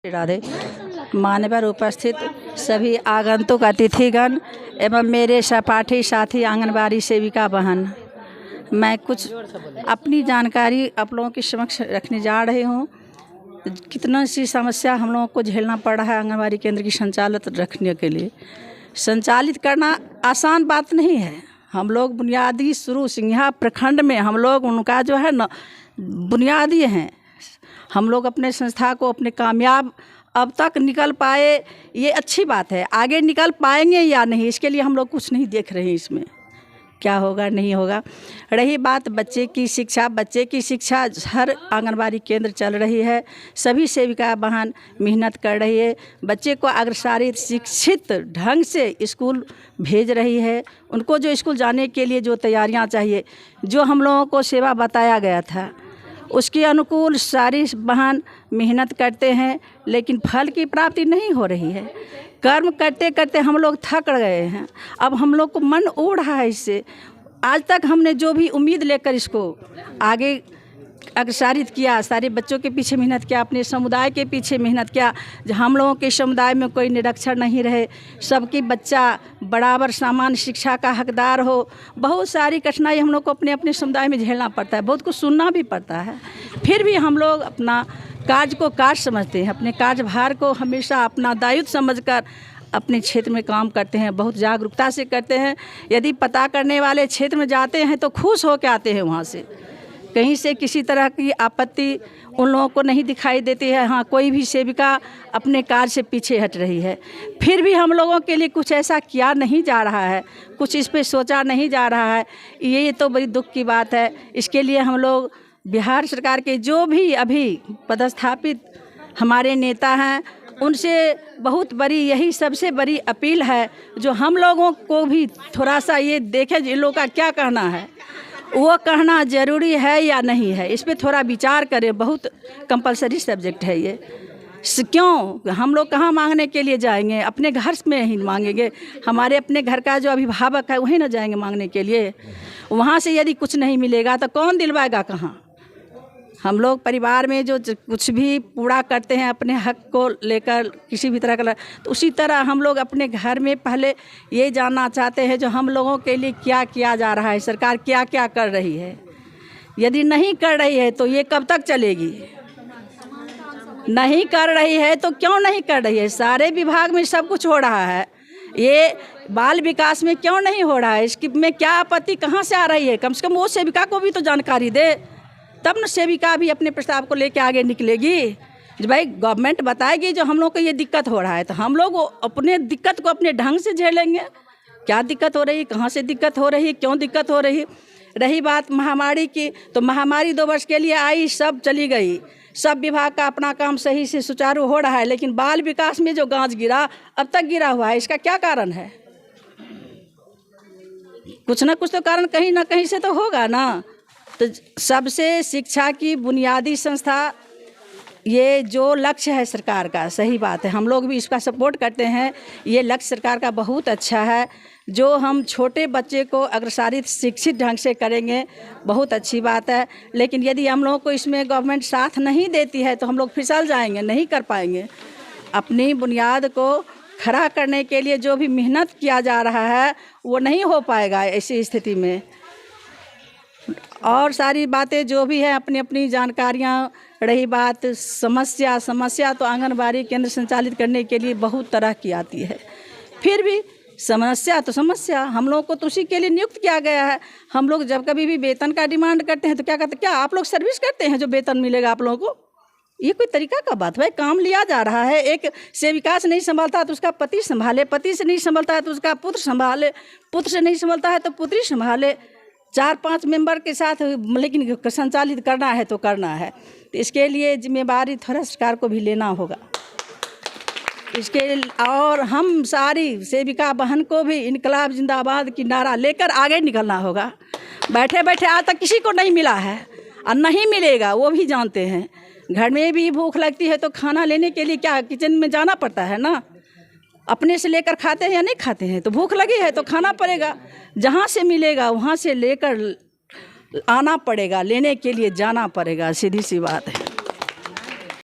राधे। मान्यवर उपस्थित सभी आगंतुक अतिथिगण एवं मेरे सहपाठी साथी आंगनबाड़ी सेविका बहन, मैं कुछ अपनी जानकारी आप लोगों के समक्ष रखने जा रही हूँ। कितना सी समस्या हम लोगों को झेलना पड़ रहा है आंगनबाड़ी केंद्र की संचालित रखने के लिए। संचालित करना आसान बात नहीं है। हम लोग बुनियादी शुरू सिंघा प्रखंड में हम लोग उनका जो है ना बुनियादी हैं। हम लोग अपने संस्था को अपने कामयाब अब तक निकल पाए, ये अच्छी बात है। आगे निकल पाएंगे या नहीं, इसके लिए हम लोग कुछ नहीं देख रहे हैं इसमें क्या होगा नहीं होगा। रही बात बच्चे की शिक्षा हर आंगनबाड़ी केंद्र चल रही है। सभी सेविका बहन मेहनत कर रही है। बच्चे को अग्रसर शिक्षित ढंग से स्कूल भेज रही है। उनको जो स्कूल जाने के लिए जो तैयारियां चाहिए, जो हम लोगों को सेवा बताया गया था, उसके अनुकूल सारी बहन मेहनत करते हैं, लेकिन फल की प्राप्ति नहीं हो रही है। कर्म करते करते हम लोग थक गए हैं। अब हम लोग को मन उड़ रहा है इससे। आज तक हमने जो भी उम्मीद लेकर इसको आगे अग्रसरित किया, सारे बच्चों के पीछे मेहनत किया, अपने समुदाय के पीछे मेहनत किया। हम लोगों के समुदाय में कोई निरक्षर नहीं रहे, सबकी बच्चा बराबर समान शिक्षा का हकदार हो। बहुत सारी कठिनाई हम लोग को अपने अपने समुदाय में झेलना पड़ता है, बहुत कुछ सुनना भी पड़ता है। फिर भी हम लोग अपना कार्य को कार्य समझते हैं, अपने कार्यभार को हमेशा अपना दायित्व समझकर अपने क्षेत्र में काम करते हैं। बहुत जागरूकता से करते हैं। यदि पता करने वाले क्षेत्र में जाते हैं तो खुश होकर आते हैं। वहाँ से कहीं से किसी तरह की आपत्ति उन लोगों को नहीं दिखाई देती है। हाँ, कोई भी सेविका अपने कार्य से पीछे हट रही है। फिर भी हम लोगों के लिए कुछ ऐसा किया नहीं जा रहा है, कुछ इस पे सोचा नहीं जा रहा है। ये तो बड़ी दुख की बात है। इसके लिए हम लोग बिहार सरकार के जो भी अभी पदस्थापित हमारे नेता हैं, उनसे बहुत बड़ी यही सबसे बड़ी अपील है, जो हम लोगों को भी थोड़ा सा ये देखें इन लोगों का क्या कहना है, वो कहना ज़रूरी है या नहीं है, इस पर थोड़ा विचार करें। बहुत कंपलसरी सब्जेक्ट है ये। क्यों हम लोग कहाँ मांगने के लिए जाएंगे? अपने घर में ही मांगेंगे। हमारे अपने घर का जो अभिभावक है वहीं ना जाएंगे मांगने के लिए। वहाँ से यदि कुछ नहीं मिलेगा तो कौन दिलवाएगा कहाँ? हम लोग परिवार में जो कुछ भी पूरा करते हैं अपने हक को लेकर किसी भी तरह का, तो उसी तरह हम लोग अपने घर में पहले ये जानना चाहते हैं जो हम लोगों के लिए क्या किया जा रहा है, सरकार क्या क्या कर रही है। यदि नहीं कर रही है तो ये कब तक चलेगी? नहीं कर रही है तो क्यों नहीं कर रही है? सारे विभाग में सब कुछ हो रहा है, ये बाल विकास में क्यों नहीं हो रहा है? इसकी में क्या आपत्ति कहाँ से आ रही है? कम से कम वो सेविका को भी तो जानकारी दे, तब न सेविका भी अपने प्रस्ताव को लेकर आगे निकलेगी। जो भाई गवर्नमेंट बताएगी जो हम लोग को ये दिक्कत हो रहा है, तो हम लोग अपने दिक्कत को अपने ढंग से झेलेंगे। क्या दिक्कत हो रही है, कहाँ से दिक्कत हो रही है, क्यों दिक्कत हो रही है। रही बात महामारी की, तो महामारी 2 वर्ष के लिए आई, सब चली गई। सब विभाग का अपना काम सही से सुचारू हो रहा है, लेकिन बाल विकास में जो गाज गिरा अब तक गिरा हुआ है, इसका क्या कारण है? कुछ ना कुछ तो कारण कहीं ना कहीं से तो होगा ना। तो सबसे शिक्षा की बुनियादी संस्था, ये जो लक्ष्य है सरकार का, सही बात है, हम लोग भी इसका सपोर्ट करते हैं। ये लक्ष्य सरकार का बहुत अच्छा है। जो हम छोटे बच्चे को अग्रसरित शिक्षित ढंग से करेंगे, बहुत अच्छी बात है। लेकिन यदि हम लोगों को इसमें गवर्नमेंट साथ नहीं देती है तो हम लोग फिसल जाएंगे, नहीं कर पाएंगे। अपनी बुनियाद को खड़ा करने के लिए जो भी मेहनत किया जा रहा है वो नहीं हो पाएगा ऐसी स्थिति में। और सारी बातें जो भी है अपनी अपनी जानकारियाँ। रही बात समस्या तो आंगनबाड़ी केंद्र संचालित करने के लिए बहुत तरह की आती है। फिर भी समस्या तो समस्या, हम लोग को तो उसी के लिए नियुक्त किया गया है। हम लोग जब कभी भी वेतन का डिमांड करते हैं तो क्या कहते हैं, क्या आप लोग सर्विस करते हैं जो वेतन मिलेगा आप लोगों को? ये कोई तरीका का बात? भाई काम लिया जा रहा है। एक सेविका से नहीं संभालता तो उसका पति संभाले, पति से नहीं संभालता है तो उसका पुत्र संभाले, पुत्र से नहीं संभालता है तो पुत्री संभाले। 4-5 मेंबर के साथ लेकिन संचालित करना है तो करना है। तो इसके लिए जिम्मेदारी थोड़ा सरकार को भी लेना होगा इसके। और हम सारी सेविका बहन को भी इनकलाब जिंदाबाद की नारा लेकर आगे निकलना होगा। बैठे बैठे आज तक किसी को नहीं मिला है और नहीं मिलेगा, वो भी जानते हैं। घर में भी भूख लगती है तो खाना लेने के लिए क्या किचन में जाना पड़ता है ना। अपने से लेकर खाते हैं या नहीं खाते हैं, तो भूख लगी है तो खाना पड़ेगा। जहाँ से मिलेगा वहाँ से लेकर आना पड़ेगा, लेने के लिए जाना पड़ेगा, सीधी सी बात है।